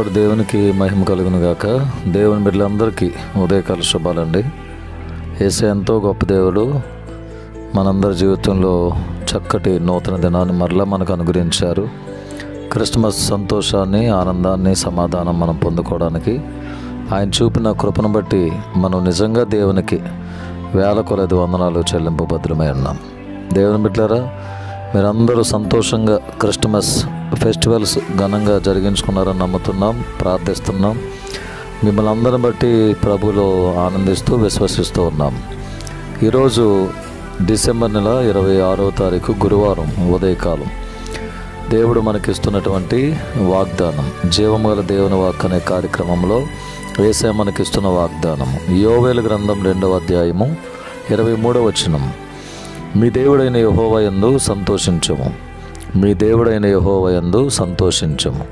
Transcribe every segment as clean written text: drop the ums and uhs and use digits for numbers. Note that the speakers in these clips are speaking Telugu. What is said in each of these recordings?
సర్వశక్తిమంతుడు దేవునికి మహిమ కలుగును గాక. దేవుని బిడ్డలందరికీ ఉదయకాల శుభాలండి. యేసయ్య ఎంతో గొప్ప దేవుడు. మనందరి జీవితంలో చక్కటి నూతన దినాన్ని మరలా మనకు అనుగ్రహించారు. క్రిస్మస్ సంతోషాన్ని, ఆనందాన్ని, సమాధానం మనం పొందుకోవడానికి ఆయన చూపిన కృపను బట్టి మనం నిజంగా దేవునికి వేల కొలది వందనాలు చెల్లింపబద్రమై ఉన్నాం. దేవుని బిడ్డలారా, మీరందరూ సంతోషంగా క్రిస్మస్ ఫెస్టివల్స్ ఘనంగా జరిగించుకున్నారని నమ్ముతున్నాం, ప్రార్థిస్తున్నాం. మిమ్మల్ని అందరిని బట్టి ప్రభులో ఆనందిస్తూ విశ్వసిస్తూ ఉన్నాం. ఈరోజు డిసెంబర్ నెల 26వ తారీఖు గురువారం ఉదయకాలం దేవుడు మనకిస్తున్నటువంటి వాగ్దానం, జీవముగల దేవుని వాక్ అనే కార్యక్రమంలో యేసయ్య మనకిస్తున్న వాగ్దానం యోవేలు గ్రంథం 2వ అధ్యాయము 23వ వచనం. మీ దేవుడైన యెహోవా యందు సంతోషించుము, మీ దేవుడైన యెహోవా యందు సంతోషించుము.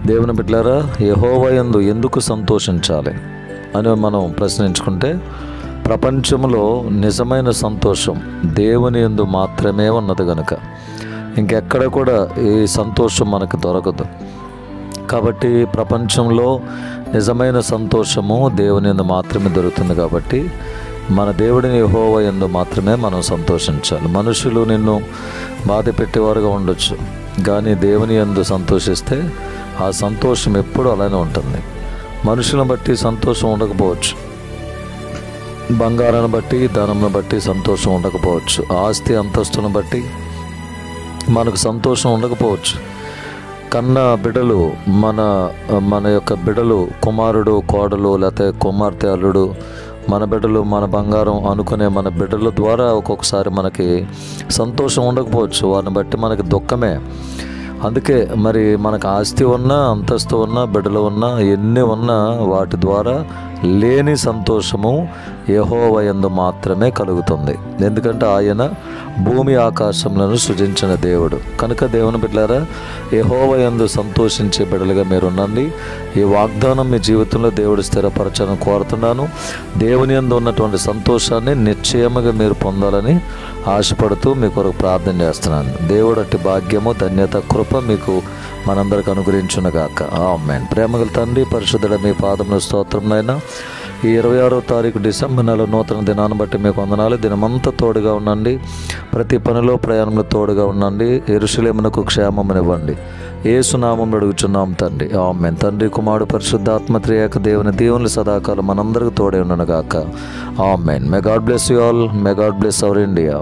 దేవుని బిడ్డలారా, యెహోవా యందు ఎందుకు సంతోషించాలి అని మనం ప్రశ్నించుకుంటే, ప్రపంచంలో నిజమైన సంతోషం దేవుని యందు మాత్రమే ఉన్నది కనుక ఇంకెక్కడ కూడా ఈ సంతోషం మనకు దొరకదు. కాబట్టి ప్రపంచంలో నిజమైన సంతోషము దేవుని యందు మాత్రమే దొరుకుతుంది. కాబట్టి మన దేవుడిని యెహోవా యందు మాత్రమే మనం సంతోషించాలి. మనుషులు నిన్ను బాధ పెట్టేవారుగా ఉండొచ్చు, కానీ దేవుని యందు సంతోషిస్తే ఆ సంతోషం ఎప్పుడు అలానే ఉంటుంది. మనుషులను బట్టి సంతోషం ఉండకపోవచ్చు, బంగారాన్ని బట్టి, ధనంను బట్టి సంతోషం ఉండకపోవచ్చు, ఆస్తి అంతస్తును బట్టి మనకు సంతోషం ఉండకపోవచ్చు. కన్న బిడ్డలు, మన యొక్క బిడ్డలు, కుమారుడు, కోడలు, లేకపోతే కుమార్తె, అల్లుడు, మన బిడ్డలు, మన బంగారం అనుకునే మన బిడ్డల ద్వారా ఒక్కొక్కసారి మనకి సంతోషం ఉండకపోవచ్చు. వారిని బట్టి మనకి దుఃఖమే. అందుకే మరి మనకు ఆస్తి ఉన్నా, అంతస్తు ఉన్నా, బిడ్డలు ఉన్నా, ఎన్ని ఉన్నా వాటి ద్వారా లేని సంతోషము యెహోవా యందు మాత్రమే కలుగుతుంది. ఎందుకంటే ఆయన భూమి ఆకాశములను సృజించిన దేవుడు కనుక. దేవుని బిడ్డలారా, యెహోవా యందు సంతోషించే బిడ్డలుగా మీరు ఉండండి. ఈ వాగ్దానం మీ జీవితంలో దేవుడు స్థిరపరచాలని కోరుతున్నాను. దేవుని యందు ఉన్నటువంటి సంతోషాన్ని నిశ్చయముగా మీరు పొందాలని ఆశపడుతూ మీ కొరకు ప్రార్థన చేస్తున్నాను. దేవుడు అట్టి భాగ్యము, ధన్యత, కృప మీకు మనందరికి అనుగ్రహించునుగాక. ఆమేన్. ప్రేమగల తండ్రి, పరిశుద్ధుడ, మీ పాదముల స్తోత్రం నాయనా. ఈ 26వ తారీఖు డిసెంబర్ నెల నూతన దినాన్ని బట్టి మీకు వందనాలు. దినమంతా తోడుగా ఉండండి, ప్రతి పనిలో ప్రయాణంలో తోడుగా ఉండండి. యెరూషలేమునకు క్షేమమునివ్వండి. యేసు నామములో అడుగుచున్నాం తండ్రి, ఆమేన్. తండ్రి, కుమారుడు, పరిశుద్ధాత్మ త్రియేక దేవుని దీవెనలు సదాకాలం మనందరికీ తోడే ఉండనుగాక. ఆమేన్. May God bless you all. May God bless our India.